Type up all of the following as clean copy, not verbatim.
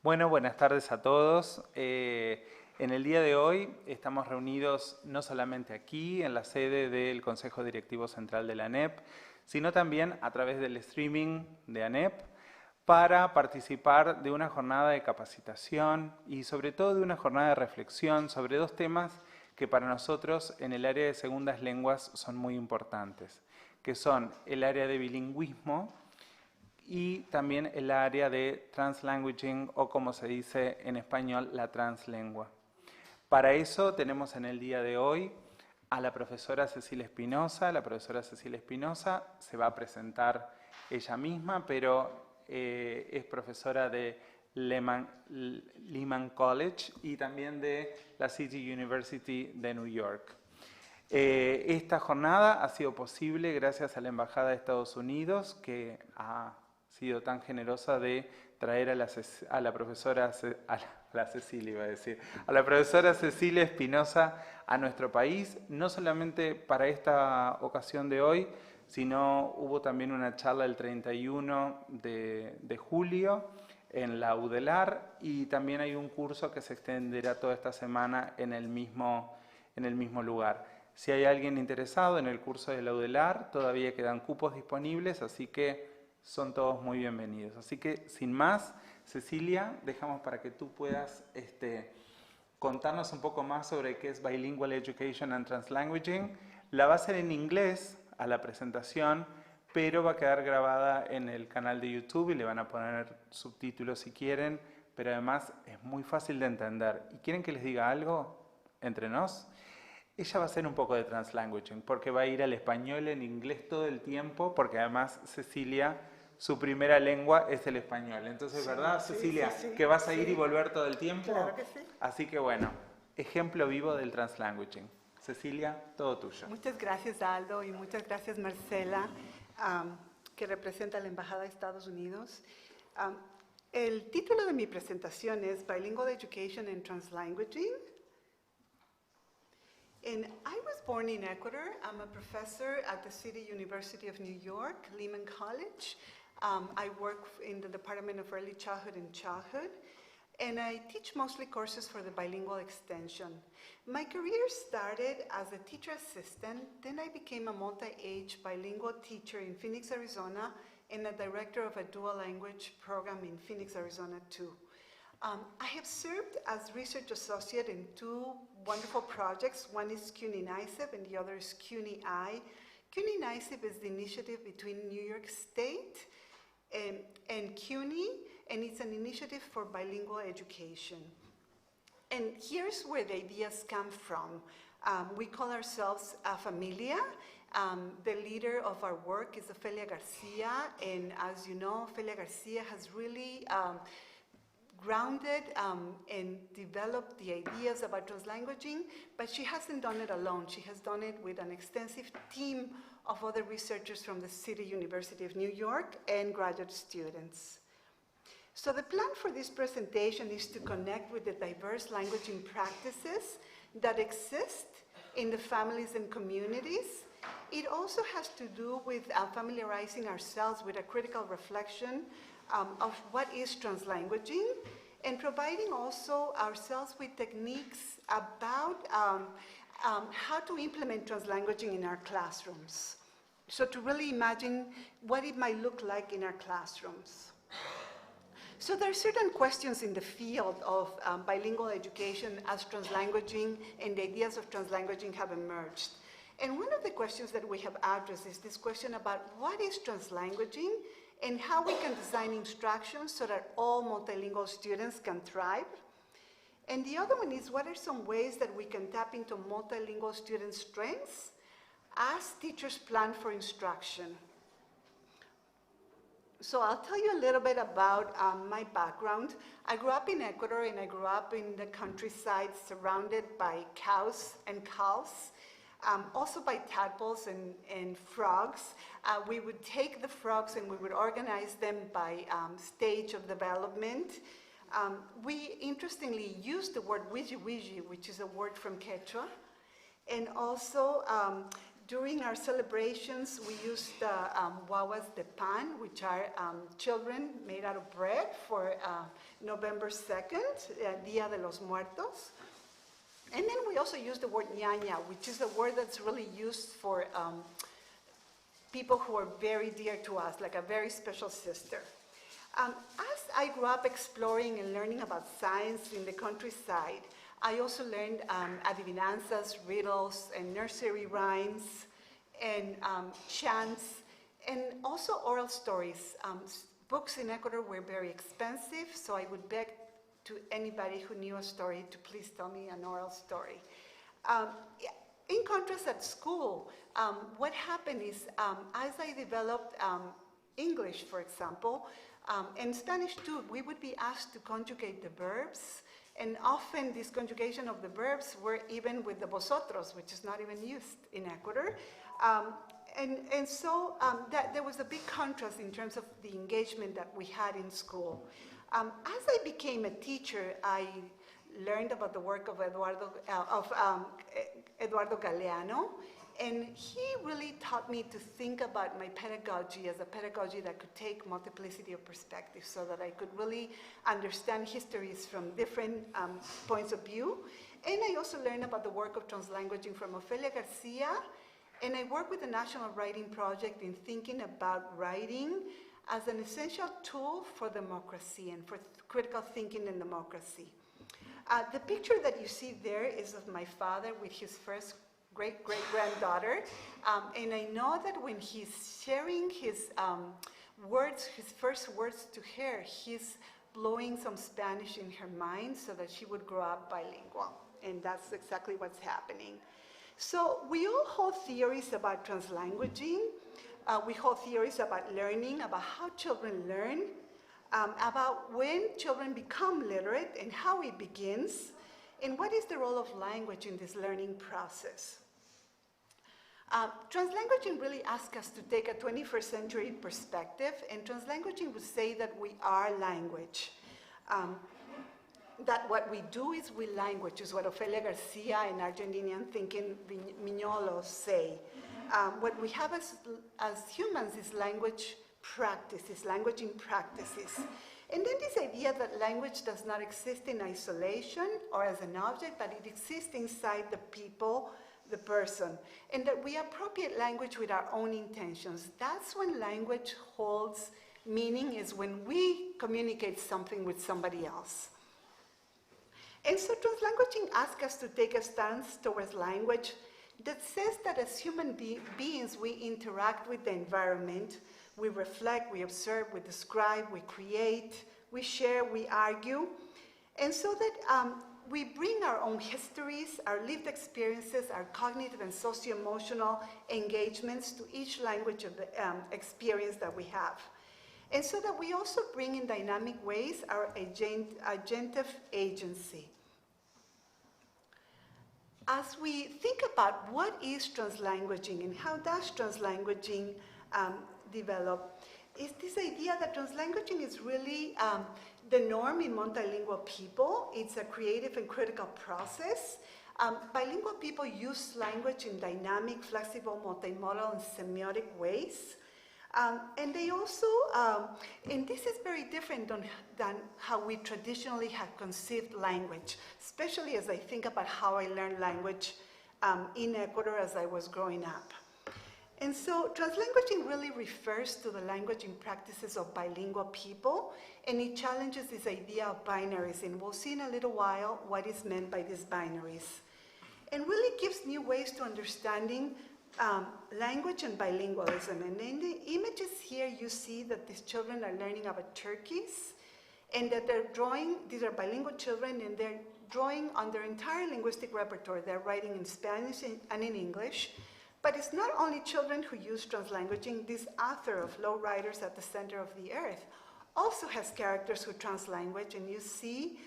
Bueno, buenas tardes a todos. En el día de hoy estamos reunidos no solamente aquí, en la sede del Consejo Directivo Central de la ANEP, sino también a través del streaming de ANEP para participar de una jornada de capacitación y sobre todo de una jornada de reflexión sobre dos temas que para nosotros en el área de segundas lenguas son muy importantes, que son el área de bilingüismo y también el área de translanguaging o como se dice en español, la translengua. Para eso tenemos en el día de hoy a la profesora Cecilia Espinosa. La profesora Cecilia Espinosa se va a presentar ella misma, pero es profesora de Lehman College y también de la City University de New York. Esta jornada ha sido posible gracias a la Embajada de Estados Unidos, que ha sido tan generosa de traer a la profesora Cecilia Espinosa a nuestro país, no solamente para esta ocasión de hoy, sino hubo también una charla el 31 de julio en la UDELAR y también hay un curso que se extenderá toda esta semana en el mismo lugar. Si hay alguien interesado en el curso de la UDELAR, todavía quedan cupos disponibles, así que son todos muy bienvenidos. Así que, sin más, Cecilia, dejamos para que tú puedas contarnos un poco más sobre qué es Bilingual Education and Translanguaging. La va a hacer en inglés a la presentación, pero va a quedar grabada en el canal de YouTube y le van a poner subtítulos si quieren, pero además es muy fácil de entender. ¿Y quieren que les diga algo entre nos? Ella va a hacer un poco de translanguaging, porque va a ir al español en inglés todo el tiempo, porque además Cecilia, su primera lengua es el español. Entonces, ¿verdad, Cecilia? Sí, que vas a ir y volver todo el tiempo. claro que sí. Así que bueno, ejemplo vivo del translanguaging. Cecilia, todo tuyo. Muchas gracias, Aldo, y muchas gracias, Marcela, que representa a la Embajada de Estados Unidos. El título de mi presentación es Bilingual Education and Translanguaging. And I was born in Ecuador. I'm a professor at the City University of New York, Lehman College. I work in the Department of Early Childhood and Childhood, and I teach mostly courses for the bilingual extension. My career started as a teacher assistant, then I became a multi-age bilingual teacher in Phoenix, Arizona, and a director of a dual language program in Phoenix, Arizona too. I have served as research associate in two wonderful projects. One is CUNY NYSEP and the other is CUNY I. CUNY NYSEP is the initiative between New York State and CUNY, and it's an initiative for bilingual education. And here's where the ideas come from. We call ourselves a familia. The leader of our work is Ofelia Garcia, and as you know, Ofelia Garcia has really grounded and developed the ideas about translanguaging, but she hasn't done it alone. She has done it with an extensive team of other researchers from the City University of New York and graduate students. So the plan for this presentation is to connect with the diverse languaging practices that exist in the families and communities. It also has to do with familiarizing ourselves with a critical reflection of what is translanguaging, and providing also ourselves with techniques about how to implement translanguaging in our classrooms. So to really imagine what it might look like in our classrooms. So there are certain questions in the field of bilingual education as translanguaging and the ideas of translanguaging have emerged. And one of the questions that we have addressed is this question about what is translanguaging and how we can design instructions so that all multilingual students can thrive. And the other one is what are some ways that we can tap into multilingual students' strengths as teachers plan for instruction. So I'll tell you a little bit about my background. I grew up in Ecuador, and I grew up in the countryside surrounded by cows and calves. Also by tadpoles and frogs. We would take the frogs and we would organize them by stage of development. We interestingly used the word wiji, which is a word from Quechua. And also during our celebrations, we used guaguas de pan, which are children made out of bread for November 2nd, Dia de los Muertos. And then we also use the word ñaña, which is a word that's really used for people who are very dear to us, like a very special sister. As I grew up exploring and learning about science in the countryside, I also learned adivinanzas, riddles, and nursery rhymes, and chants, and also oral stories. Books in Ecuador were very expensive, so I would beg to anybody who knew a story to please tell me an oral story. In contrast, at school, what happened is as I developed English, for example, and Spanish too, we would be asked to conjugate the verbs, and often this conjugation of the verbs were even with the vosotros, which is not even used in Ecuador. And so there was a big contrast in terms of the engagement that we had in school. As I became a teacher, I learned about the work of Eduardo Galeano, and he really taught me to think about my pedagogy as a pedagogy that could take multiplicity of perspectives, so that I could really understand histories from different points of view. And I also learned about the work of translanguaging from Ofelia Garcia, and I work with the National Writing Project in thinking about writing as an essential tool for democracy and for critical thinking in democracy. The picture that you see there is of my father with his first great-great-granddaughter, and I know that when he's sharing his words, his first words to her, he's blowing some Spanish in her mind so that she would grow up bilingual, and that's exactly what's happening. So we all hold theories about translanguaging. We hold theories about learning, about how children learn, about when children become literate and how it begins, and what is the role of language in this learning process. Translanguaging really asks us to take a 21st century perspective, and translanguaging would say that we are language. That what we do is we language, is what Ofelia Garcia and Argentinian thinking Mignolo say. What we have as humans is language practices, languaging practices. And then this idea that language does not exist in isolation or as an object, but it exists inside the people, the person, and that we appropriate language with our own intentions. That's when language holds meaning, is when we communicate something with somebody else. And so translanguaging asks us to take a stance towards language that says that as human beings, we interact with the environment, we reflect, we observe, we describe, we create, we share, we argue, and so that we bring our own histories, our lived experiences, our cognitive and socio-emotional engagements to each language of the experience that we have. And so that we also bring in dynamic ways our agentive agency. As we think about what is translanguaging and how does translanguaging develop, is this idea that translanguaging is really the norm in multilingual people. It's a creative and critical process. Bilingual people use language in dynamic, flexible, multimodal, and semiotic ways. And they also, and this is very different than how we traditionally have conceived language, especially as I think about how I learned language in Ecuador as I was growing up. And so translanguaging really refers to the languaging practices of bilingual people, and it challenges this idea of binaries, and we'll see in a little while what is meant by these binaries. And really gives new ways to understanding language and bilingualism. And in the images here, you see that these children are learning about turkeys, and that they're drawing, these are bilingual children, and they're drawing on their entire linguistic repertoire. They're writing in Spanish and in English. But it's not only children who use translanguaging. This author of Lowriders at the Center of the Earth also has characters who translanguage, and you see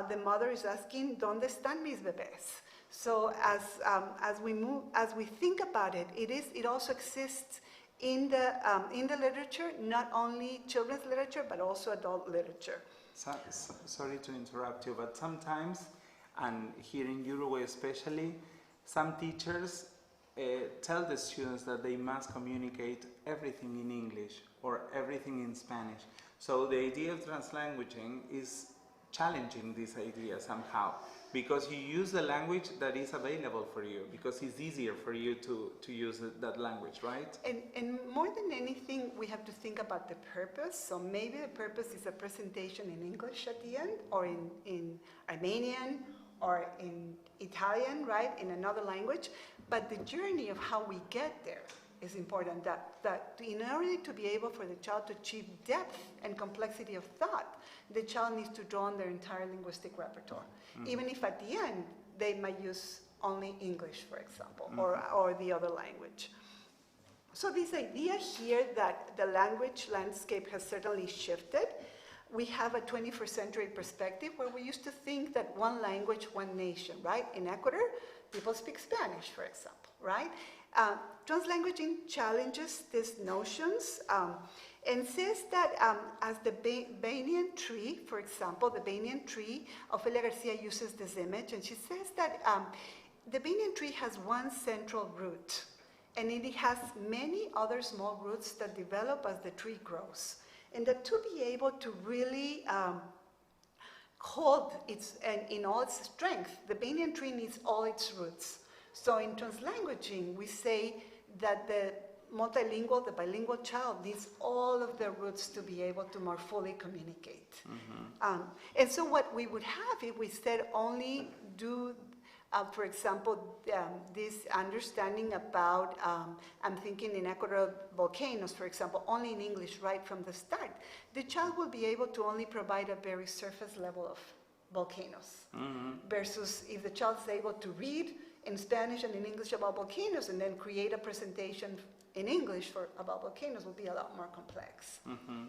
the mother is asking, ¿Dónde están mis bebés? So as we think about it, it also exists in the literature, not only children's literature, but also adult literature. Sorry to interrupt you, but sometimes, and here in Uruguay especially, some teachers tell the students that they must communicate everything in English or everything in Spanish. So the idea of translanguaging is challenging this idea somehow, because you use the language that is available for you, because it's easier for you to use that language, right? And more than anything, we have to think about the purpose. So maybe the purpose is a presentation in English at the end, or in Armenian, or in Italian, right, in another language. But the journey of how we get there is important, that in order to be able for the child to achieve depth and complexity of thought, the child needs to draw on their entire linguistic repertoire. Mm-hmm. Even if at the end, they might use only English, for example, mm-hmm. or the other language. So this idea here that the language landscape has certainly shifted. We have a 21st century perspective where we used to think that one language, one nation, right? In Ecuador, people speak Spanish, for example, right? Translanguaging challenges these notions and says that as the banyan tree, for example, the banyan tree, Ofelia Garcia uses this image, and she says that the banyan tree has one central root, and it has many other small roots that develop as the tree grows. And that to be able to really hold its, and in all its strength, the banyan tree needs all its roots. So in translanguaging, we say that the multilingual, the bilingual child needs all of their roots to be able to more fully communicate. Mm-hmm. And so what we would have if we said only do, for example, this understanding about, I'm thinking in Ecuador, volcanoes, for example, only in English right from the start, the child will be able to only provide a very surface level of volcanoes. Mm-hmm. Versus if the child is able to read in Spanish and in English about volcanoes and then create a presentation in English about volcanoes will be a lot more complex. Mm-hmm.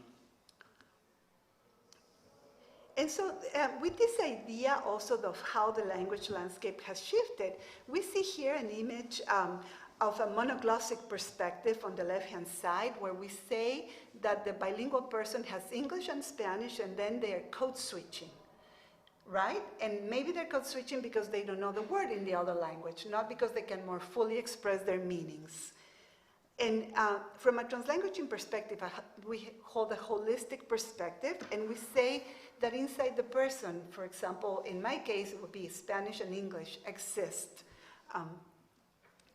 And so with this idea also of how the language landscape has shifted, we see here an image of a monoglossic perspective on the left-hand side where we say that the bilingual person has English and Spanish and then they are code switching. Right? And maybe they're code switching because they don't know the word in the other language, not because they can more fully express their meanings. And from a translanguaging perspective, we hold a holistic perspective, and we say that inside the person, for example, in my case, it would be Spanish and English exist.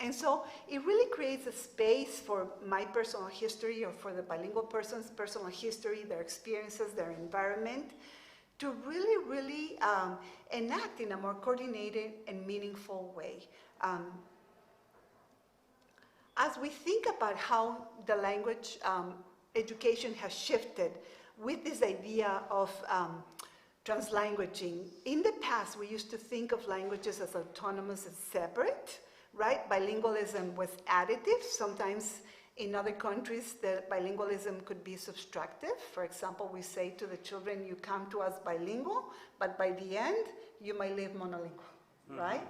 And so it really creates a space for my personal history or for the bilingual person's personal history, their experiences, their environment, to really, really enact in a more coordinated and meaningful way. As we think about how the language education has shifted with this idea of translanguaging, in the past we used to think of languages as autonomous and separate, right? Bilingualism was additive. Sometimes in other countries, the bilingualism could be subtractive. For example, we say to the children, you come to us bilingual, but by the end, you might live monolingual, mm-hmm. right?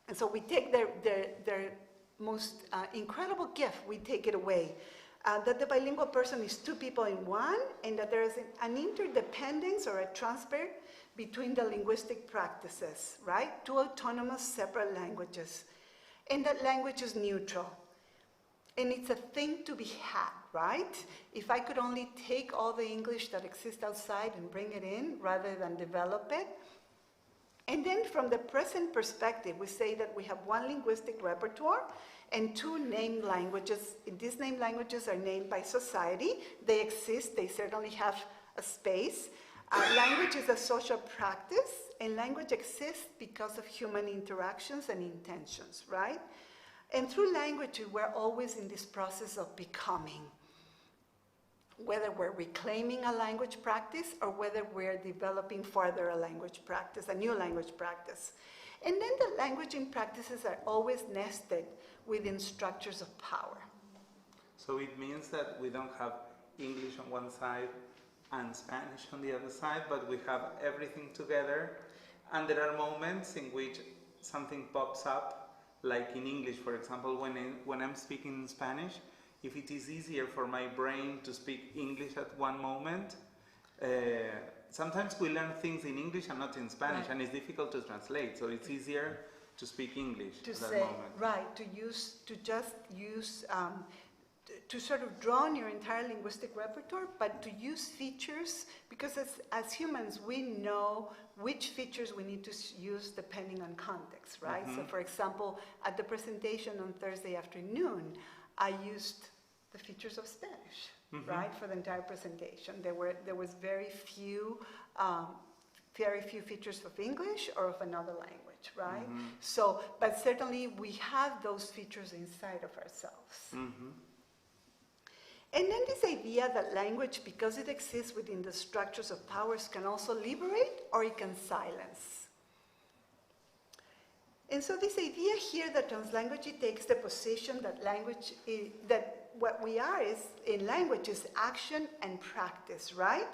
And so we take their most incredible gift, we take it away. That the bilingual person is two people in one, and that there is an interdependence or a transfer between the linguistic practices, right? Two autonomous separate languages. And that language is neutral. And it's a thing to be had, right? If I could only take all the English that exists outside and bring it in rather than develop it. And then from the present perspective, we say that we have one linguistic repertoire and two named languages. These named languages are named by society. They exist, they certainly have a space. Language is a social practice, and language exists because of human interactions and intentions, right? And through language, we're always in this process of becoming, whether we're reclaiming a language practice or whether we're developing further a language practice, a new language practice. And then the languaging practices are always nested within structures of power. So it means that we don't have English on one side and Spanish on the other side, but we have everything together. And there are moments in which something pops up, like in English, for example, when I'm speaking Spanish, if it is easier for my brain to speak English at one moment, sometimes we learn things in English and not in Spanish, right. And it's difficult to translate, so it's easier to speak English to at that say, moment. Right, to just use to sort of draw on your entire linguistic repertoire, but to use features, because as humans, we know which features we need to use depending on context, right? So for example, at the presentation on Thursday afternoon, I used the features of Spanish, right, for the entire presentation. There was very few features of English or of another language, right? So, but certainly we have those features inside of ourselves. And then this idea that language, because it exists within the structures of powers, can also liberate or it can silence. And so this idea here that translanguage takes the position that language is, that what we are is in language is action and practice, right?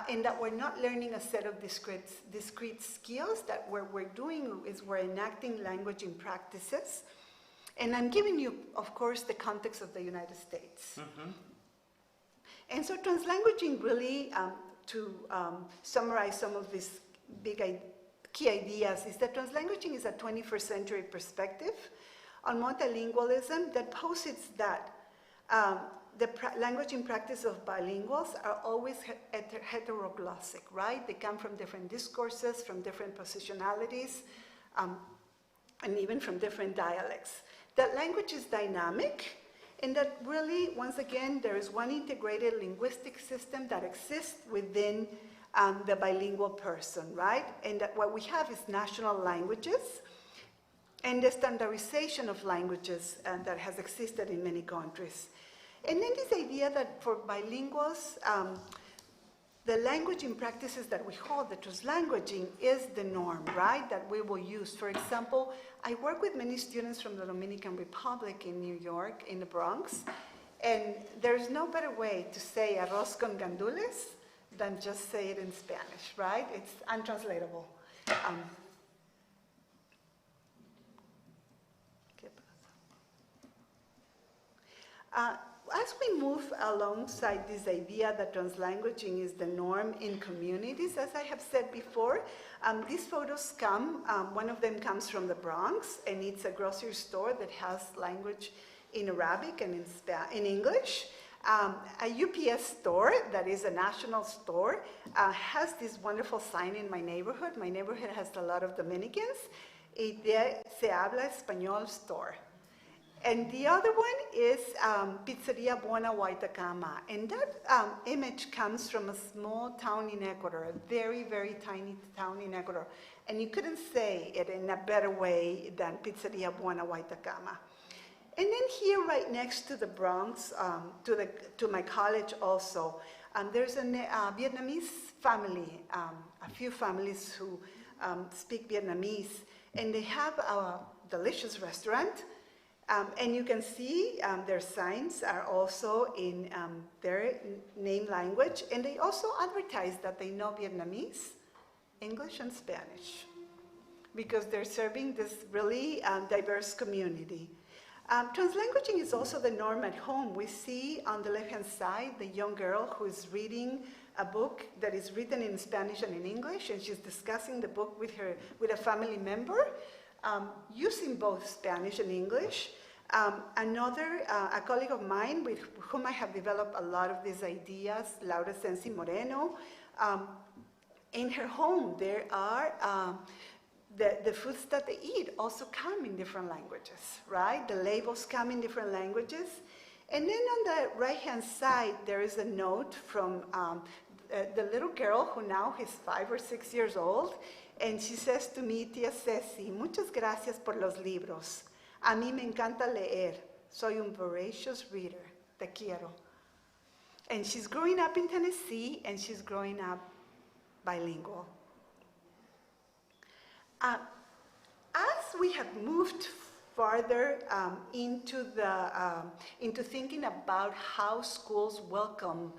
And that we're not learning a set of discrete skills, that what we're doing is we're enacting language in practices. And I'm giving you, of course, the context of the United States. And so translanguaging really, to summarize some of these key ideas, is that translanguaging is a 21st century perspective on multilingualism that posits that the language and practice of bilinguals are always heteroglossic, right? They come from different discourses, from different positionalities, and even from different dialects. That language is dynamic, and that really, once again, there is one integrated linguistic system that exists within the bilingual person, right? And that what we have is national languages and the standardization of languages that has existed in many countries. And then this idea that for bilinguals, the language and practices that we hold, the translanguaging, is the norm, right, that we will use. For example, I work with many students from the Dominican Republic in New York, in the Bronx, and there's no better way to say arroz con gandules than just say it in Spanish, right? It's untranslatable. As we move alongside this idea that translanguaging is the norm in communities, as I have said before, these photos come, one of them comes from the Bronx, and it's a grocery store that has language in Arabic and in English. A UPS store, that is a national store, has this wonderful sign in my neighborhood. My neighborhood has a lot of Dominicans. Se habla español store. And the other one is Pizzeria Buena Huaytacama. And that image comes from a small town in Ecuador, a very, very tiny town in Ecuador. And you couldn't say it in a better way than Pizzeria Buena Huaytacama. And then here, right next to the Bronx, to my college also, there's a Vietnamese family, a few families who speak Vietnamese. And they have a delicious restaurant. And you can see their signs are also in their name language, and they also advertise that they know Vietnamese, English, and Spanish, because they're serving this really diverse community. Translanguaging is also the norm at home. We see on the left-hand side the young girl who is reading a book that is written in Spanish and in English, and she's discussing the book with a family member. Using both Spanish and English. A colleague of mine with whom I have developed a lot of these ideas, Laura Sensi Moreno, in her home there are, the foods that they eat also come in different languages, right? The labels come in different languages. And then on the right-hand side, there is a note from the little girl who now is 5 or 6 years old. And she says to me, Tía Ceci, muchas gracias por los libros. A mí me encanta leer. Soy un voracious reader. Te quiero. And she's growing up in Tennessee, and she's growing up bilingual. As we have moved farther into thinking about how schools welcome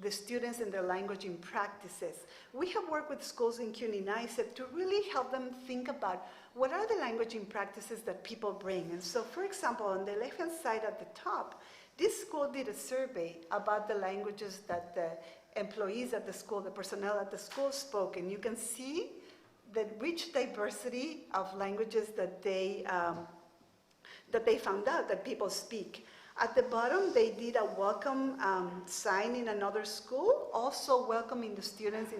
the students and their languaging practices, we have worked with schools in CUNY NYSEP to really help them think about what are the languaging practices that people bring. And so, for example, on the left-hand side at the top, this school did a survey about the languages that the employees at the school, the personnel at the school spoke, and you can see the rich diversity of languages that they found out that people speak. At the bottom, they did a welcome sign in another school, also welcoming the students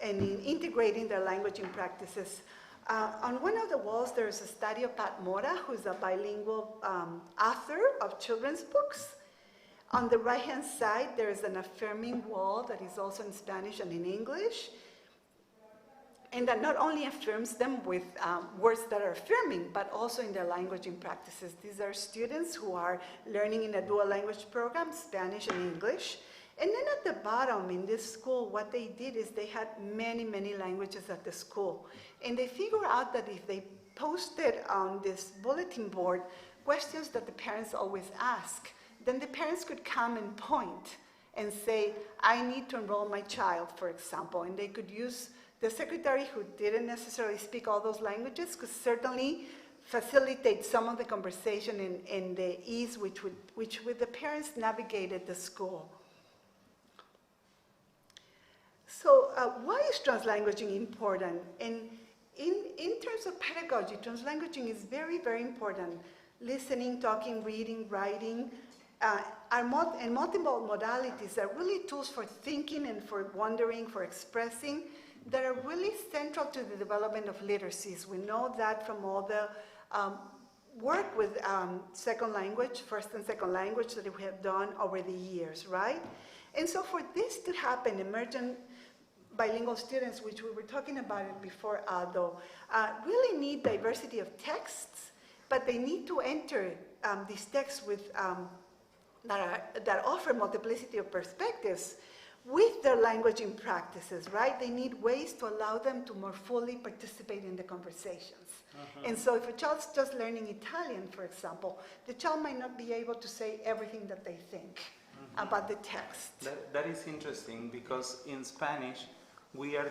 and in integrating their languaging practices. On one of the walls, there is a study of Pat Mora, who's a bilingual author of children's books. On the right-hand side, there is an affirming wall that is also in Spanish and in English, and that not only affirms them with words that are affirming, but also in their languaging practices. These are students who are learning in a dual language program, Spanish and English. And then at the bottom in this school, what they did is they had many, many languages at the school. And they figured out that if they posted on this bulletin board questions that the parents always ask, then the parents could come and point and say, I need to enroll my child, for example. And they could use the secretary, who didn't necessarily speak all those languages, could certainly facilitate some of the conversation and the ease which with the parents navigated the school. So why is translanguaging important? And in terms of pedagogy, translanguaging is very, very important. Listening, talking, reading, writing, and multiple modalities are really tools for thinking and for wondering, for expressing, that are really central to the development of literacies. We know that from all the work with second language, first and second language that we have done over the years, right? And so for this to happen, emergent bilingual students, which we were talking about it before, Aldo, really need diversity of texts, but they need to enter these texts with, that offer multiplicity of perspectives with their languaging practices, right? They need ways to allow them to more fully participate in the conversations. And so if a child's just learning Italian, for example, the child might not be able to say everything that they think about the text. That is interesting, because in Spanish, we are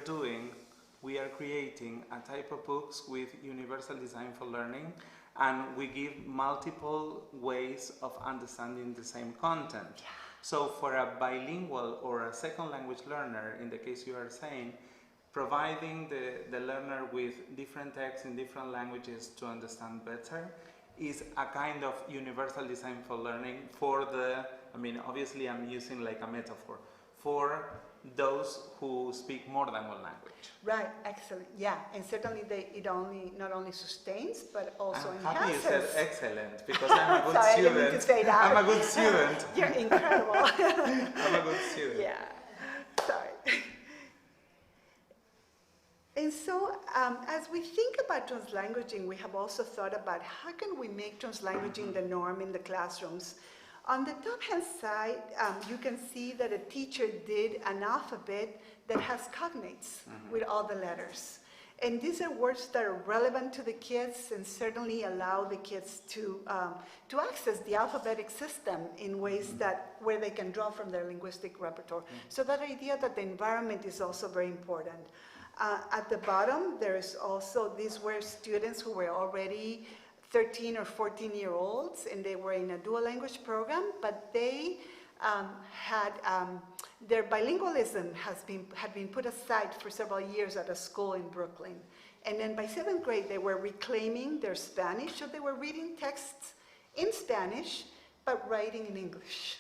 creating a type of books with universal design for learning, and we give multiple ways of understanding the same content. Yeah. So for a bilingual or a second language learner, in the case you are saying, providing the learner with different texts in different languages to understand better is a kind of universal design for learning for the, I mean, obviously I'm using like a metaphor, for those who speak more than one language. Right, excellent, yeah, and certainly it not only sustains, but also I'm enhances. happy you said excellent, because I'm a good Sorry, student. I didn't mean to say that. I'm a good student. You're incredible. I'm a good student. Yeah, sorry. And so, as we think about translanguaging, we have also thought about how can we make translanguaging the norm in the classrooms. On the top-hand side, you can see that a teacher did an alphabet that has cognates with all the letters. And these are words that are relevant to the kids and certainly allow the kids to access the alphabetic system in ways where they can draw from their linguistic repertoire. So that idea that the environment is also very important. At the bottom, there's also, these were students who were already 13 or 14-year-olds, and they were in a dual language program, but they had their bilingualism had been put aside for several years at a school in Brooklyn. And then by 7th grade, they were reclaiming their Spanish, so they were reading texts in Spanish, but writing in English.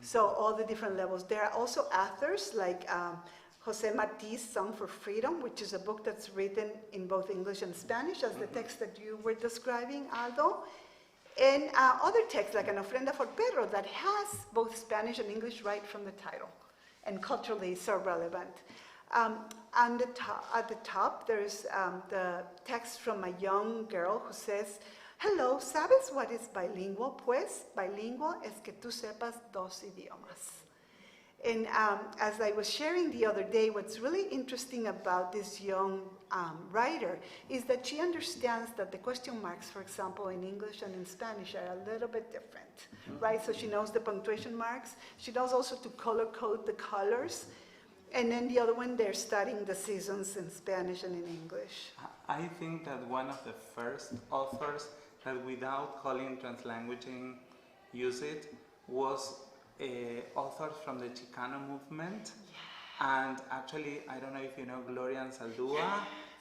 So all the different levels. There are also authors like Jose Marti's Song for Freedom, which is a book that's written in both English and Spanish, as the text that you were describing, Aldo. And other texts, like An Ofrenda for Pedro, that has both Spanish and English right from the title, and culturally so relevant. At the top, there's the text from a young girl who says, "Hello, ¿sabes what is bilingual? Pues, bilingual es que tú sepas dos idiomas." And as I was sharing the other day, what's really interesting about this young writer is that she understands that the question marks, for example, in English and in Spanish are a little bit different, right? So she knows the punctuation marks. She knows also to color code the colors. And then the other one, they're studying the seasons in Spanish and in English. I think that one of the first authors that without calling translanguaging use it was authors from the Chicano movement, and actually, I don't know if you know Gloria Anzaldúa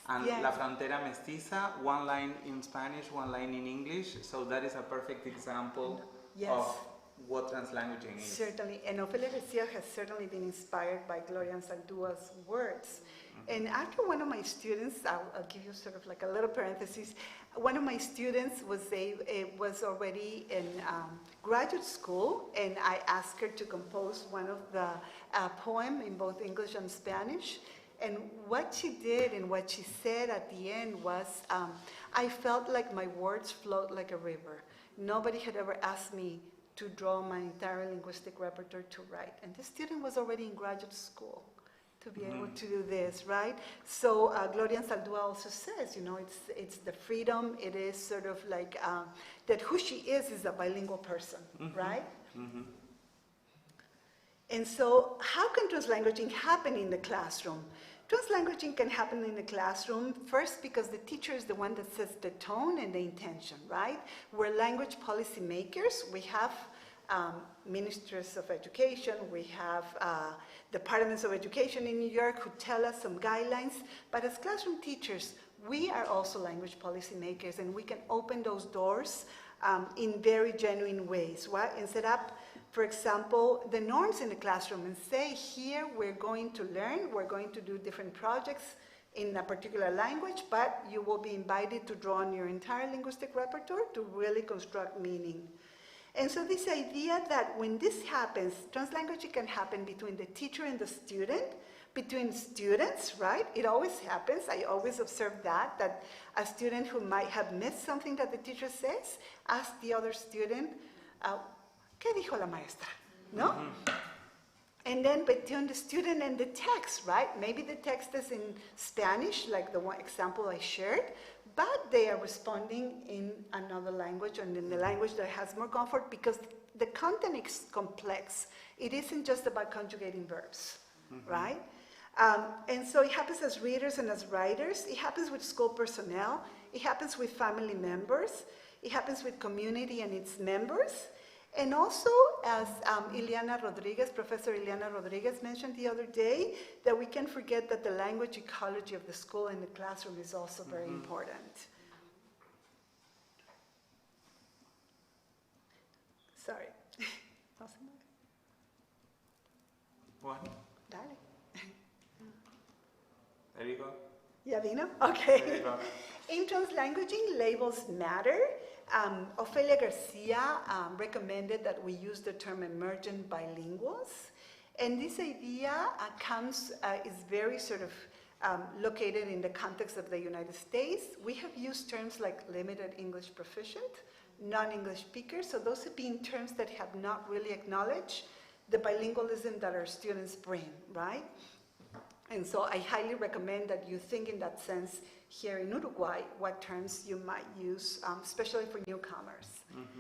and La Frontera Mestiza, one line in Spanish, one line in English, so that is a perfect example Yes. of what translanguaging is. Certainly, and Ofelia Garcia has certainly been inspired by Gloria Anzaldua's words. And after one of my students, I'll give you sort of like a little parenthesis, one of my students was already in graduate school, and I asked her to compose one of the poem in both English and Spanish. And what she did and what she said at the end was, I felt like my words flowed like a river. Nobody had ever asked me to draw my entire linguistic repertoire to write. And this student was already in graduate school to be able to do this, right? So Gloria Anzaldúa also says, you know, it's the freedom, it is sort of like that who she is a bilingual person, right? And so how can translanguaging happen in the classroom? Translanguaging can happen in the classroom, first because the teacher is the one that sets the tone and the intention, right? We're language policy makers. We have ministers of education, we have departments of education in New York who tell us some guidelines, but as classroom teachers, we are also language policy makers, and we can open those doors in very genuine ways, right? And set up, for example, the norms in the classroom and say, here we're going to learn, we're going to do different projects in a particular language, but you will be invited to draw on your entire linguistic repertoire to really construct meaning. And so this idea that when this happens, translanguaging can happen between the teacher and the student, between students, right? It always happens. I always observe that a student who might have missed something that the teacher says, asks the other student, ¿qué dijo la maestra? No? And then between the student and the text, right? Maybe the text is in Spanish, like the one example I shared, but they are responding in another language and in the language that has more comfort because the content is complex. It isn't just about conjugating verbs, right? And so it happens as readers and as writers. It happens with school personnel. It happens with family members. It happens with community and its members. And also, as Ileana Rodriguez, Professor Ileana Rodriguez mentioned the other day, that we can forget that the language ecology of the school and the classroom is also very important. Sorry. What? Dale. There you go. Ya vino? Okay. There you go. In translanguaging, labels matter. Ofelia Garcia recommended that we use the term emergent bilinguals. And this idea is very sort of located in the context of the United States. We have used terms like limited English proficient, non-English speakers. So those have been terms that have not really acknowledged the bilingualism that our students bring, right? And so I highly recommend that you think in that sense here in Uruguay, what terms you might use, especially for newcomers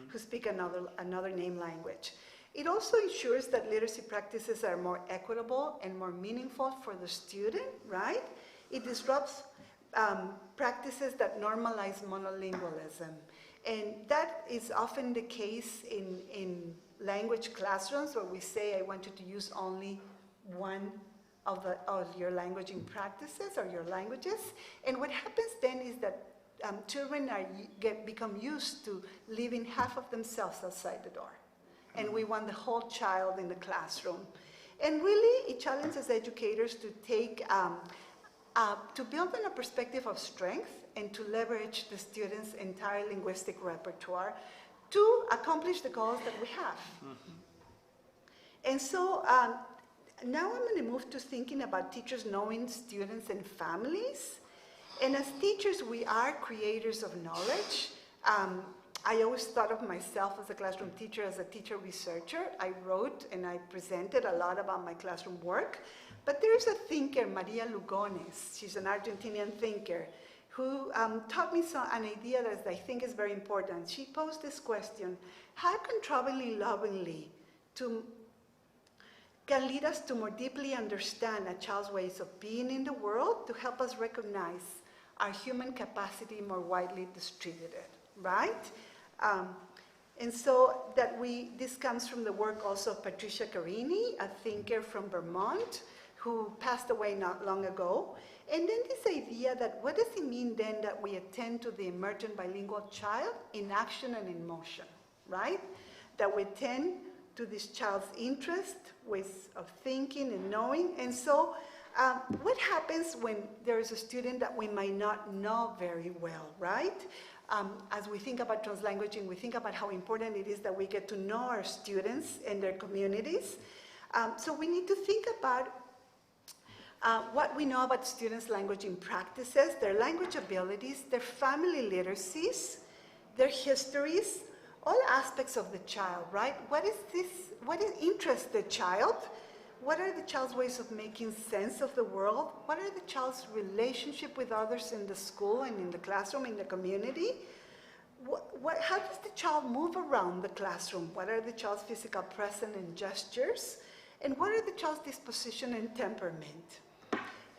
who speak another name language. It also ensures that literacy practices are more equitable and more meaningful for the student, right? It disrupts practices that normalize monolingualism. And that is often the case in language classrooms where we say, I want you to use only one of your languaging practices or your languages. And what happens then is that children become used to leaving half of themselves outside the door. And we want the whole child in the classroom. And really, it challenges educators to to build on a perspective of strength and to leverage the students' entire linguistic repertoire to accomplish the goals that we have. And so, now I'm going to move to thinking about teachers knowing students and families. And as teachers, we are creators of knowledge. I always thought of myself as a classroom teacher, as a teacher researcher. I wrote and I presented a lot about my classroom work. But there is a thinker, Maria Lugones, she's an Argentinian thinker, who taught me an idea that I think is very important. She posed this question: how can traveling lovingly can lead us to more deeply understand a child's ways of being in the world, to help us recognize our human capacity more widely distributed, right? And so this comes from the work also of Patricia Carini, a thinker from Vermont, who passed away not long ago. And then this idea that what does it mean then that we attend to the emergent bilingual child in action and in motion, right? that we tend to this child's interest, ways of thinking and knowing. And so what happens when there is a student that we might not know very well, right? As we think about translanguaging, we think about how important it is that we get to know our students and their communities. So we need to think about what we know about students' languaging practices, their language abilities, their family literacies, their histories, all aspects of the child, right? What interests the child? What are the child's ways of making sense of the world? What are the child's relationship with others in the school and in the classroom, in the community? How does the child move around the classroom? What are the child's physical presence and gestures? And what are the child's disposition and temperament?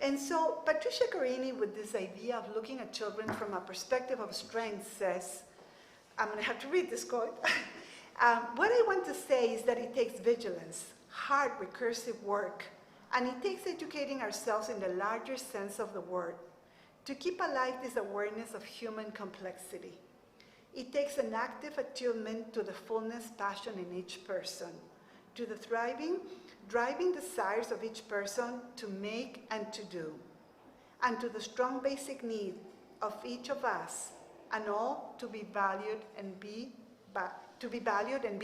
And so Patricia Carini, with this idea of looking at children from a perspective of strength, says, I'm going to have to read this quote. What I want to say is that it takes vigilance, hard, recursive work, and it takes educating ourselves in the larger sense of the word to keep alive this awareness of human complexity. It takes an active attunement to the fullness passion in each person, to the driving desires of each person to make and to do, and to the strong basic need of each of us and all to be valued and be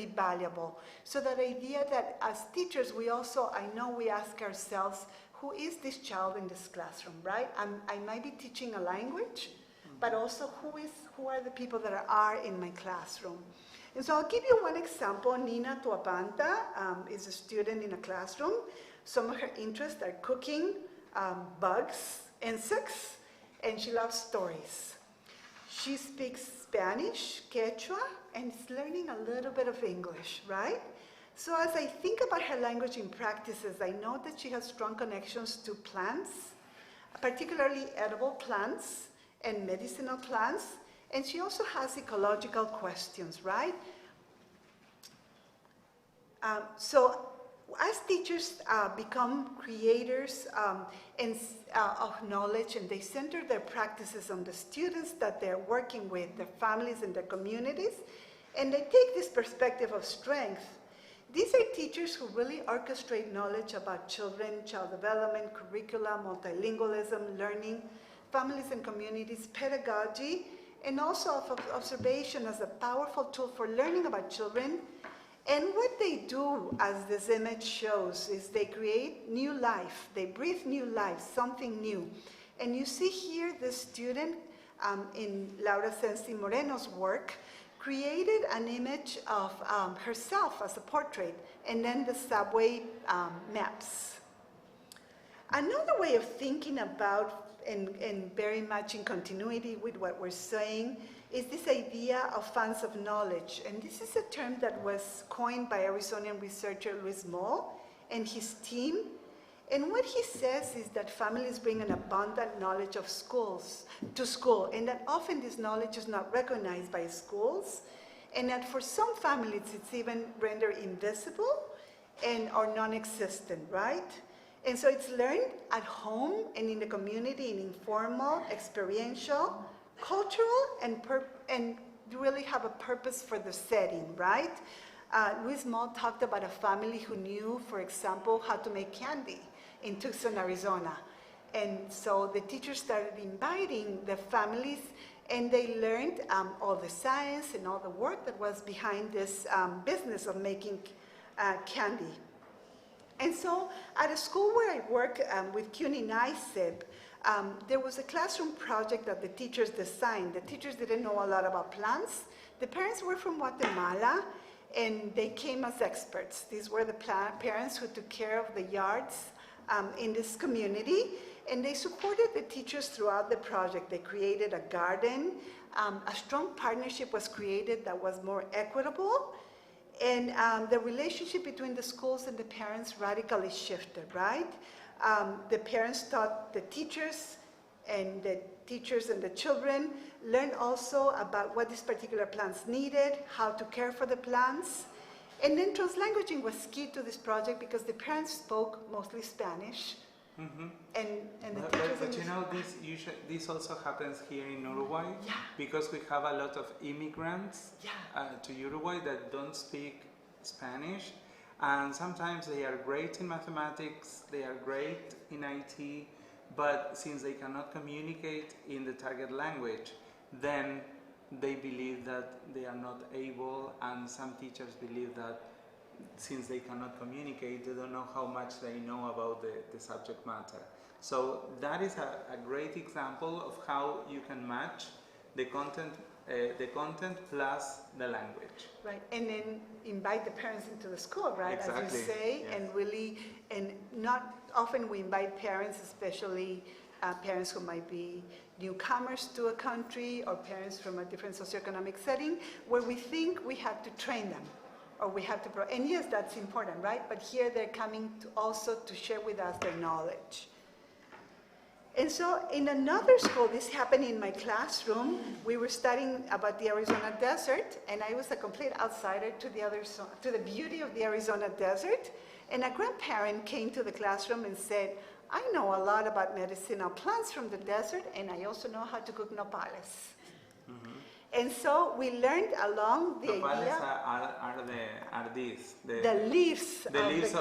valuable. So that idea that as teachers, we also, I know we ask ourselves, who is this child in this classroom, right? I might be teaching a language, but also who are the people that are in my classroom? And so I'll give you one example. Nina Tuapanta is a student in a classroom. Some of her interests are cooking, bugs, insects, and she loves stories. She speaks Spanish, Quechua, and is learning a little bit of English, right? So as I think about her languaging practices, I know that she has strong connections to plants, particularly edible plants and medicinal plants, and she also has ecological questions, right? So as teachers become creators of knowledge, and they center their practices on the students that they're working with, their families and their communities, and they take this perspective of strength, these are teachers who really orchestrate knowledge about children, child development, curricula, multilingualism, learning, families and communities, pedagogy, and also of observation as a powerful tool for learning about children. And what they do, as this image shows, is they create new life. They breathe new life, something new. And you see here the student in Laura Sensi Moreno's work created an image of herself as a portrait, and then the subway maps. Another way of thinking about, and very much in continuity with what we're saying, is this idea of fans of knowledge. And this is a term that was coined by Arizonian researcher Luis Moll and his team. And what he says is that families bring an abundant knowledge of schools to school, and that often this knowledge is not recognized by schools, and that for some families it's even rendered invisible or non-existent, right? And so it's learned at home and in the community in informal, experiential, cultural, and really have a purpose for the setting, right? Luis Moll talked about a family who knew, for example, how to make candy in Tucson, Arizona. And so the teachers started inviting the families, and they learned all the science and all the work that was behind this business of making candy. And so at a school where I work with CUNY NYSIP, there was a classroom project that the teachers designed. The teachers didn't know a lot about plants. The parents were from Guatemala, and they came as experts. These were the parents who took care of the yards in this community, and they supported the teachers throughout the project. They created a garden. A strong partnership was created that was more equitable, and the relationship between the schools and the parents radically shifted, right? The parents taught the teachers, and the teachers and the children learned also about what these particular plants needed, how to care for the plants. And then translanguaging was key to this project because the parents spoke mostly Spanish, and the teachers But you know, this also happens here in Uruguay, Yeah. because we have a lot of immigrants Yeah. to Uruguay that don't speak Spanish, and sometimes they are great in mathematics, they are great in IT, but since they cannot communicate in the target language, then they believe that they are not able, and some teachers believe that since they cannot communicate, they don't know how much they know about the subject matter. So that is a great example of how you can match the content plus the language. Right, and then invite the parents into the school, right? Exactly. As you say, Yes. and really, and not often we invite parents, especially parents who might be newcomers to a country or parents from a different socioeconomic setting, where we think we have to train them or we have to, and yes, that's important, right? But here they're coming to also to share with us their knowledge. And so in another school, this happened in my classroom, we were studying about the Arizona desert, and I was a complete outsider to the beauty of the Arizona desert. And a grandparent came to the classroom and said, I know a lot about medicinal plants from the desert, and I also know how to cook nopales. Mm-hmm. And so we learned along the Nopales idea. are these. The leaves of the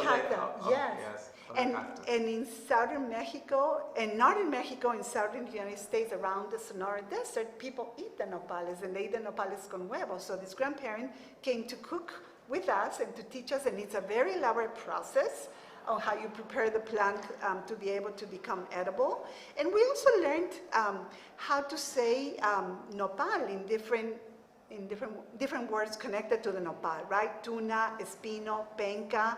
cactus, yes. And in southern Mexico, and northern Mexico, in southern United States, around the Sonora Desert, people eat the nopales, and they eat the nopales con huevos. So this grandparent came to cook with us and to teach us, and it's a very elaborate process on how you prepare the plant to be able to become edible. And we also learned how to say nopal in different words connected to the nopal, right? Tuna, espino, penca.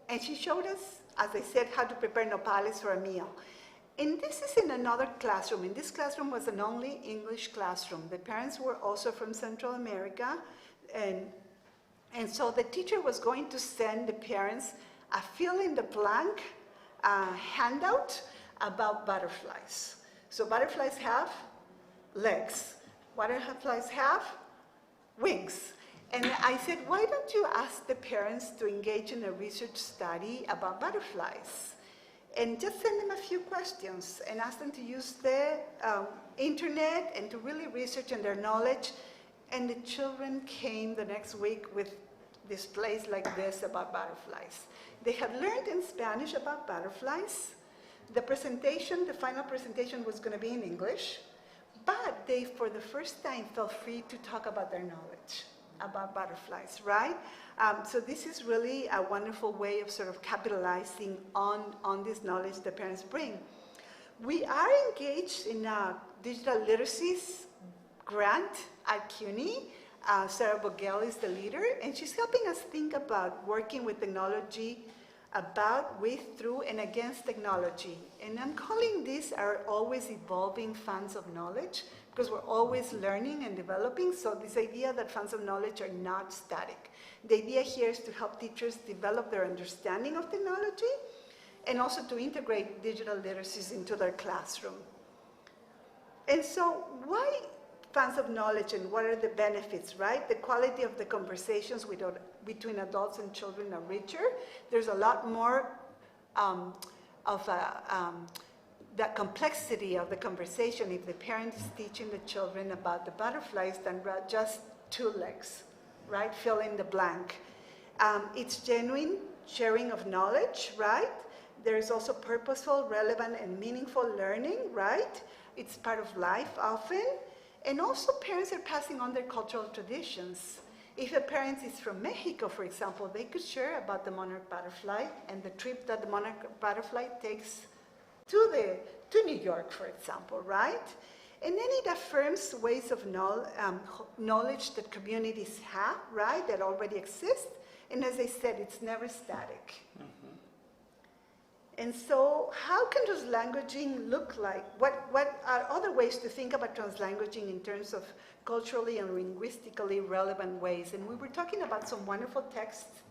And she showed us, as I said, how to prepare nopales for a meal. And this is in another classroom. And this classroom was an only English classroom. The parents were also from Central America. And so the teacher was going to send the parents a fill-in-the-blank handout about butterflies. So butterflies have legs. Butterflies have wings. And I said, why don't you ask the parents to engage in a research study about butterflies? And just send them a few questions and ask them to use the internet and to really research in their knowledge. And the children came the next week with displays like this about butterflies. They had learned in Spanish about butterflies. The final presentation was going to be in English, but they, for the first time, felt free to talk about their knowledge about butterflies, right? So this is really a wonderful way of sort of capitalizing on this knowledge the parents bring. We are engaged in a digital literacies grant at CUNY. Sarah Vogel is the leader, and she's helping us think about working with technology, about, with, through, and against technology. And I'm calling these our always evolving funds of knowledge, because we're always learning and developing, so this idea that funds of knowledge are not static. The idea here is to help teachers develop their understanding of technology, and also to integrate digital literacies into their classroom. And so why funds of knowledge, and what are the benefits, right? The quality of the conversations between adults and children are richer. There's a lot more the complexity of the conversation if the parent is teaching the children about the butterflies than just two legs, right? Fill in the blank. It's genuine sharing of knowledge, right? There is also purposeful, relevant, and meaningful learning, right? It's part of life often. And also parents are passing on their cultural traditions. If a parent is from Mexico, for example, they could share about the monarch butterfly and the trip that the monarch butterfly takes to New York, for example, right? And then it affirms ways of knowledge that communities have, right, that already exist. And as I said, it's never static. Mm-hmm. And so how can translanguaging look like? What are other ways to think about translanguaging in terms of culturally and linguistically relevant ways? And we were talking about some wonderful texts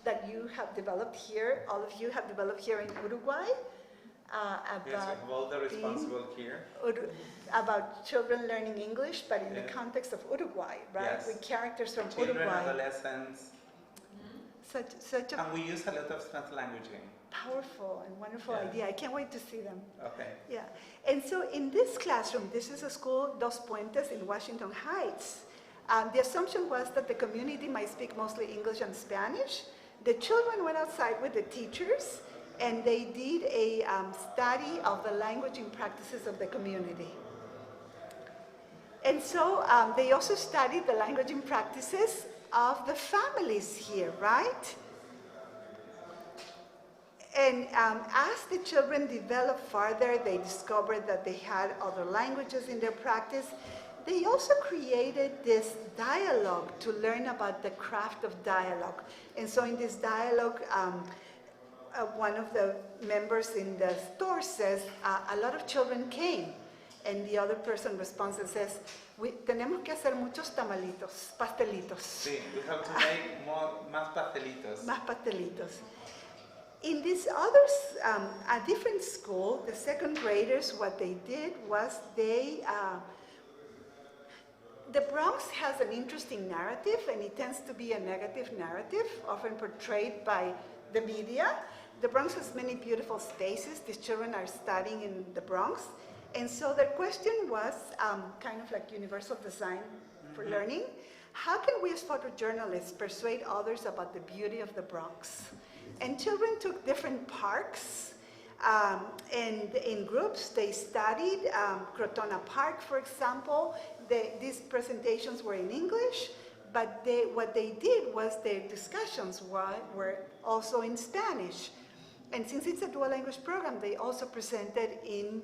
that you have developed here, all of you have developed here in Uruguay. About yes, all the responsible here. About children learning English, but in the context of Uruguay, right? Yes. With characters from Children, Uruguay. Adolescents. And we use a lot of translanguaging. powerful and wonderful Yeah. idea. I can't wait to see them. Okay. Yeah. And so in this classroom, this is a school, Dos Puentes in Washington Heights. The assumption was that the community might speak mostly English and Spanish. The children went outside with the teachers, and they did a study of the language and practices of the community. And so they also studied the language and practices of the families here, right? And as the children developed further, they discovered that they had other languages in their practice. They also created this dialogue to learn about the craft of dialogue. And so in this dialogue, one of the members in the store says, a lot of children came. And the other person responds and says, tenemos que hacer muchos tamalitos, pastelitos. Sí, we have to make más pastelitos. Más pastelitos. In this others, a different school, the second graders, what they did was the Bronx has an interesting narrative, and it tends to be a negative narrative, often portrayed by the media. The Bronx has many beautiful spaces. These children are studying in the Bronx. And so their question was kind of like universal design for learning. How can we as photojournalists persuade others about the beauty of the Bronx? And children took different parks, and in groups they studied Crotona Park, for example. These presentations were in English, but what they did was their discussions were also in Spanish. And since it's a dual language program, they also presented in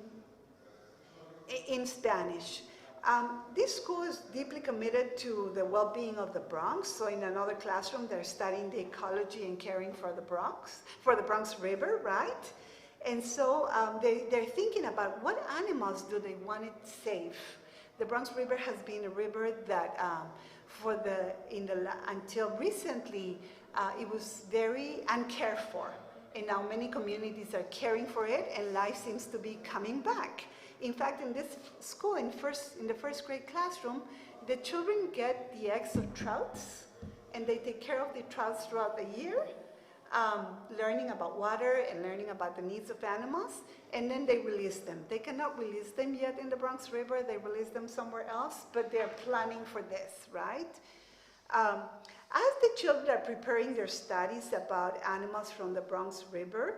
Spanish. This school is deeply committed to the well-being of the Bronx. So in another classroom, they're studying the ecology and caring for the Bronx River, right? And so they're thinking about what animals do they want it safe. The Bronx River has been a river that until recently, it was very uncared for. And now many communities are caring for it, and life seems to be coming back. In fact, in this school, in the first grade classroom, the children get the eggs of trouts, and they take care of the trouts throughout the year, learning about water and learning about the needs of animals, and then they release them. They cannot release them yet in the Bronx River. They release them somewhere else, but they're planning for this, right? As the children are preparing their studies about animals from the Bronx River,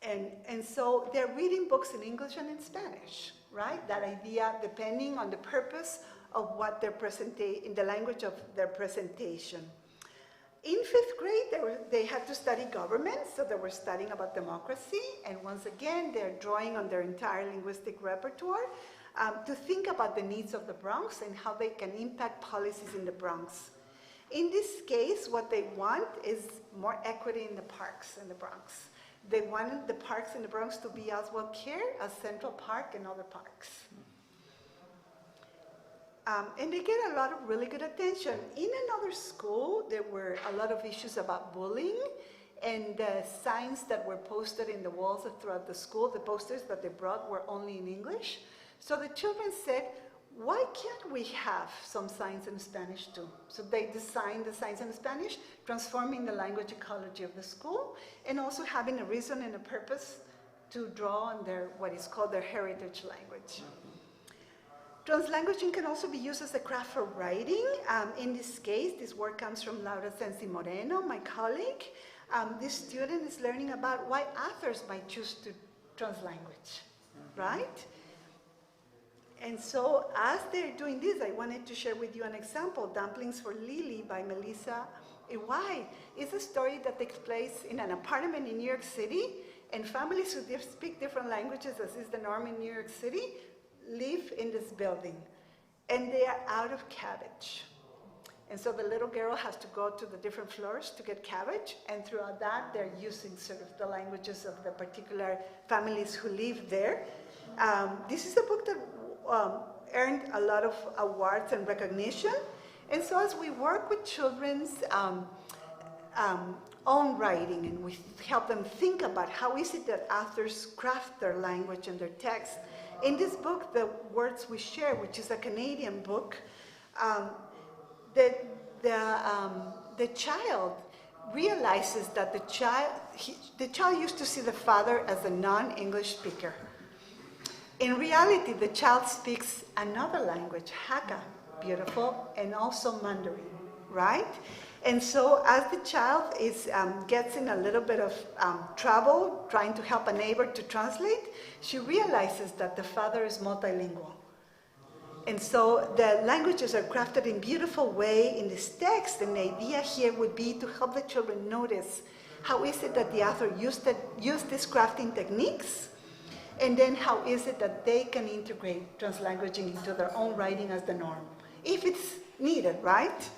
and so they're reading books in English and in Spanish, right? That idea, depending on the purpose of what they're in the language of their presentation. In 5th grade, they had to study government, so they were studying about democracy, and once again, they're drawing on their entire linguistic repertoire to think about the needs of the Bronx and how they can impact policies in the Bronx. In this case, what they want is more equity in the parks in the Bronx. They wanted the parks in the Bronx to be as well cared as Central Park and other parks. And they get a lot of really good attention. In another school, there were a lot of issues about bullying, and the signs that were posted in the walls throughout the school, the posters that they brought were only in English. So the children said, why can't we have some signs in Spanish too? So they designed the signs in Spanish, transforming the language ecology of the school, and also having a reason and a purpose to draw on what is called their heritage language. Translanguaging can also be used as a craft for writing. In this case, this work comes from Laura Sensi Moreno, my colleague. This student is learning about why authors might choose to translanguage, right? And so as they're doing this, I wanted to share with you an example, Dumplings for Lily by Melissa Iwai. It's a story that takes place in an apartment in New York City, and families who speak different languages, as is the norm in New York City, live in this building, and they are out of cabbage. And so the little girl has to go to the different floors to get cabbage, and throughout that, they're using sort of the languages of the particular families who live there. This is a book that earned a lot of awards and recognition. And so as we work with children's own writing, and we help them think about how is it that authors craft their language and their text, in this book, The Words We Share, which is a Canadian book, the child realizes that the child used to see the father as a non-English speaker. In reality, the child speaks another language, Hakka, beautiful, and also Mandarin, right? And so as the child gets in a little bit of trouble trying to help a neighbor to translate, she realizes that the father is multilingual. And so the languages are crafted in a beautiful way in this text, and the idea here would be to help the children notice how is it that the author used these crafting techniques, and then how is it that they can integrate translanguaging into their own writing as the norm, if it's needed, right?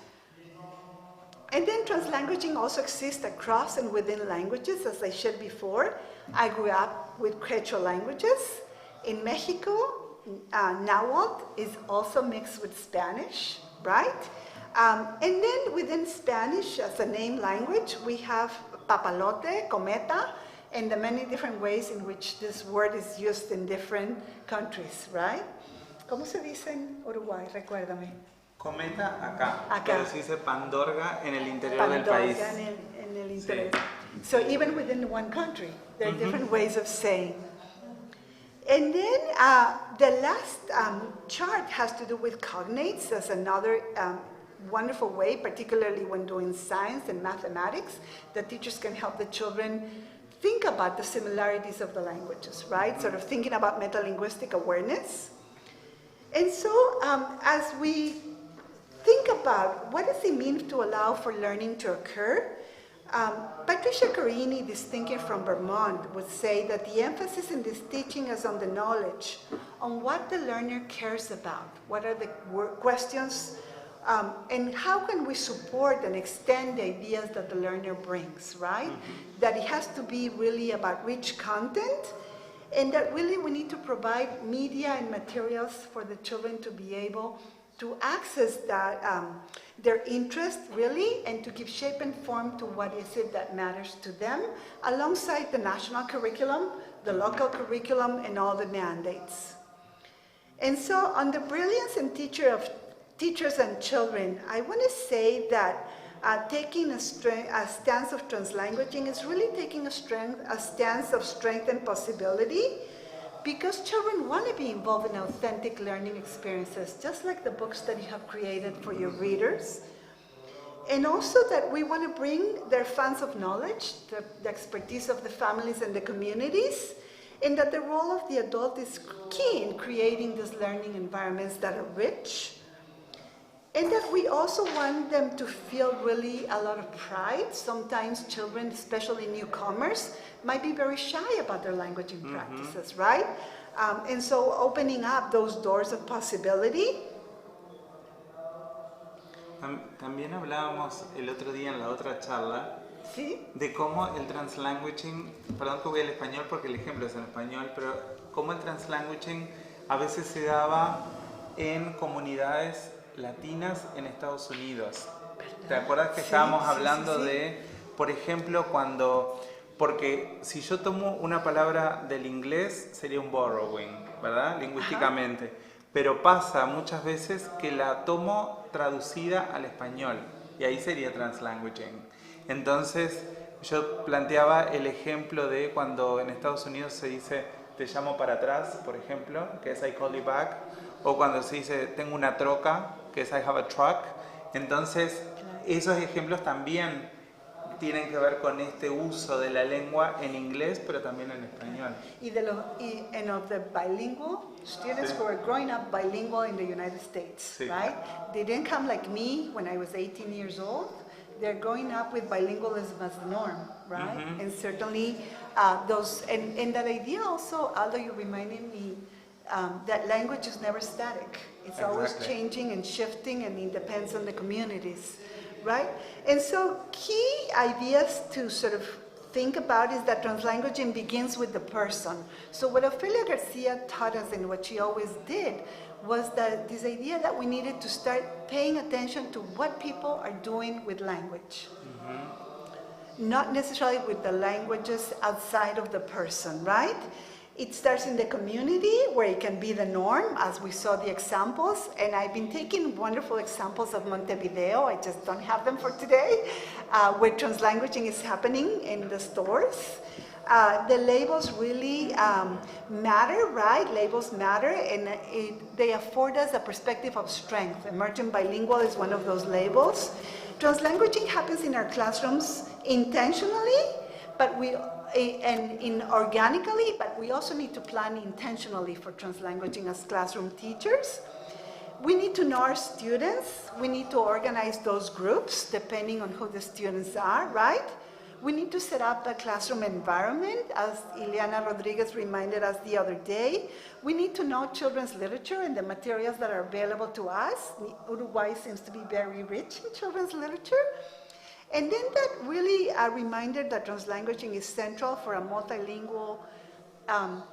And then translanguaging also exists across and within languages, as I shared before. I grew up with Quechua languages. In Mexico, Nahuatl is also mixed with Spanish, right? And then within Spanish, as a name language, we have papalote, cometa, and the many different ways in which this word is used in different countries, right? ¿Cómo se dice en Uruguay? Recuérdame. Cometa acá, Acá. pero se dice pandorga en el interior del Pandorga país. en el Sí. interior. So even within one country, there are different ways of saying. And then the last chart has to do with cognates as another wonderful way, particularly when doing science and mathematics, that teachers can help the children think about the similarities of the languages, right? Sort of thinking about metalinguistic awareness. And so as we think about what does it mean to allow for learning to occur, Patricia Carini, this thinker from Vermont, would say that the emphasis in this teaching is on the knowledge, on what the learner cares about, what are the questions, and how can we support and extend the ideas that the learner brings, right? That it has to be really about rich content, and that really we need to provide media and materials for the children to be able to access that, their interest really, and to give shape and form to what is it that matters to them, alongside the national curriculum, the local curriculum, and all the mandates. And so on the brilliance and teachers and children, I want to say that taking a stance of translanguaging is really taking a stance of strength and possibility, because children want to be involved in authentic learning experiences, just like the books that you have created for your readers. And also that we want to bring their funds of knowledge, the expertise of the families and the communities, and that the role of the adult is key in creating these learning environments that are rich. And that we also want them to feel really a lot of pride. Sometimes children, especially newcomers, might be very shy about their languaging practices, right? And so opening up those doors of possibility. También hablábamos el otro día en la otra charla ¿Sí? de cómo el translanguaging, perdón que voy al español porque el ejemplo es en español, pero cómo el translanguaging a veces se daba en comunidades latinas en Estados Unidos. ¿Te acuerdas que estábamos hablando de, por ejemplo, porque si yo tomo una palabra del inglés sería un borrowing, ¿verdad? Lingüísticamente. Pero pasa muchas veces que la tomo traducida al español y ahí sería translanguaging. Entonces yo planteaba el ejemplo de cuando en Estados Unidos se dice te llamo para atrás, por ejemplo, que es I call you back, o cuando se dice tengo una troca, que es I have a truck. Entonces esos ejemplos también tienen que ver con este uso de la lengua en inglés, pero también en español. And of the bilingual students who are growing up bilingual in the United States, right? They didn't come like me when I was 18 years old. They're growing up with bilingualism as the norm, right? And certainly and that idea also, Aldo, you reminded me that language is never static. It's always changing and shifting, and it depends on the communities, right? And so key ideas to sort of think about is that translanguaging begins with the person. So what Ofelia Garcia taught us, and what she always did, was that this idea that we needed to start paying attention to what people are doing with language. Not necessarily with the languages outside of the person, right? It starts in the community where it can be the norm, as we saw the examples. And I've been taking wonderful examples of Montevideo. I just don't have them for today, where translanguaging is happening in the stores. The labels really matter, right? Labels matter, and they afford us a perspective of strength. Emergent bilingual is one of those labels. Translanguaging happens in our classrooms intentionally, but organically, but we also need to plan intentionally for translanguaging as classroom teachers. We need to know our students. We need to organize those groups depending on who the students are, right? We need to set up a classroom environment, as Ileana Rodriguez reminded us the other day. We need to know children's literature and the materials that are available to us. Uruguay seems to be very rich in children's literature. And then that really a reminder that translanguaging is central for a multilingual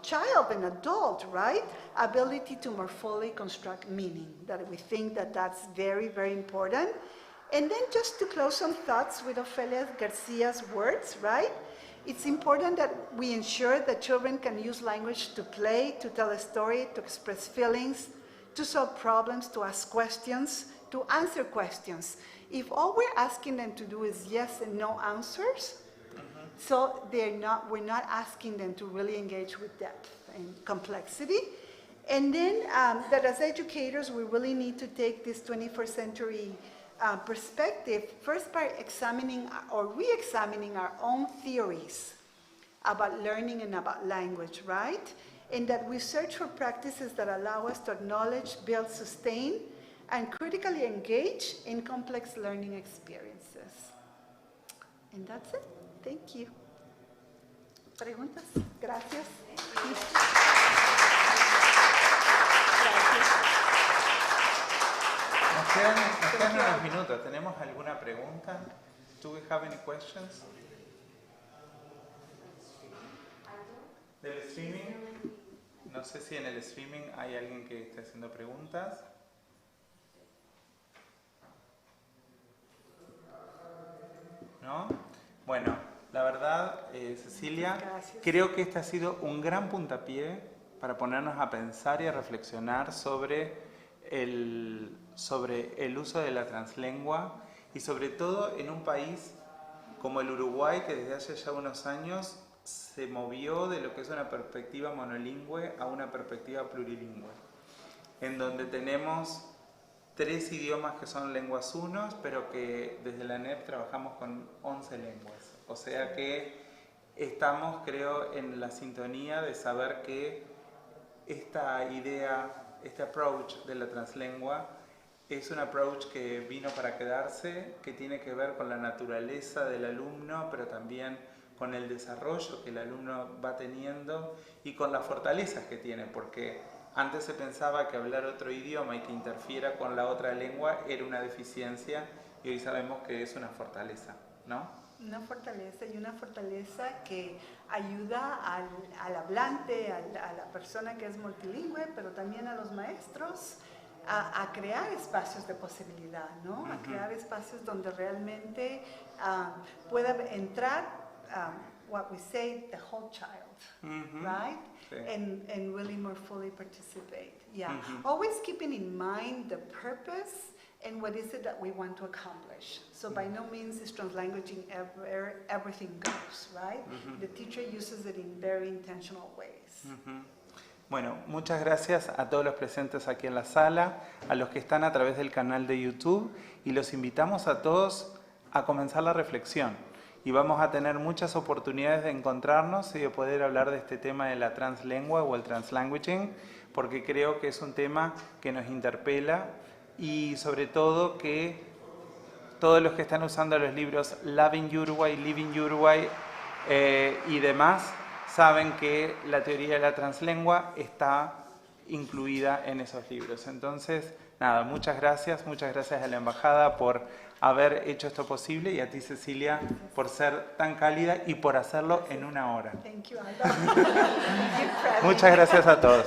child and adult, right? Ability to more fully construct meaning, that we think that that's very, very important. And then just to close some thoughts with Ofelia Garcia's words, right? It's important that we ensure that children can use language to play, to tell a story, to express feelings, to solve problems, to ask questions, to answer questions. If all we're asking them to do is yes and no answers, so we're not asking them to really engage with depth and complexity. And then that as educators, we really need to take this 21st century perspective, first by examining or re-examining our own theories about learning and about language, right? And that we search for practices that allow us to acknowledge, build, sustain, and critically engage in complex learning experiences. And that's it. Thank you. ¿Preguntas? Gracias. Nos quedan unos minutos. ¿Tenemos alguna pregunta? Do we have any questions? ¿Del streaming? No sé si en el streaming hay alguien que esté haciendo preguntas. ¿No? Bueno, la verdad, Cecilia, gracias. Creo que este ha sido un gran puntapié para ponernos a pensar y a reflexionar sobre el uso de la translengua y sobre todo en un país como el Uruguay, que desde hace ya unos años se movió de lo que es una perspectiva monolingüe a una perspectiva plurilingüe, en donde tenemos 3 idiomas que son lenguas unos, pero que desde la ANEP trabajamos con 11 lenguas. O sea que estamos, creo, en la sintonía de saber que esta idea, este approach de la translengua es un approach que vino para quedarse, que tiene que ver con la naturaleza del alumno, pero también con el desarrollo que el alumno va teniendo y con las fortalezas que tiene, porque antes se pensaba que hablar otro idioma y que interfiera con la otra lengua era una deficiencia y hoy sabemos que es una fortaleza, ¿no? Una fortaleza y una fortaleza que ayuda al hablante, a la persona que es multilingüe, pero también a los maestros a crear espacios de posibilidad, ¿no? A crear espacios donde realmente pueda entrar what we say, the whole child, right? Sí. And really more fully participate. Yeah. Always keeping in mind the purpose and what is it that we want to accomplish. So by no means is translanguaging everything goes, right? The teacher uses it in very intentional ways. Bueno, muchas gracias a todos los presentes aquí en la sala, a los que están a través del canal de YouTube y los invitamos a todos a comenzar la reflexión. Y vamos a tener muchas oportunidades de encontrarnos y de poder hablar de este tema de la translengua o el translanguaging, porque creo que es un tema que nos interpela y sobre todo que todos los que están usando los libros Loving Uruguay, Living Uruguay y demás, saben que la teoría de la translengua está incluida en esos libros. Entonces, nada, muchas gracias a la Embajada por haber hecho esto posible y a ti, Cecilia, por ser tan cálida y por hacerlo en una hora. Thank you, Aldo. Muchas gracias a todos.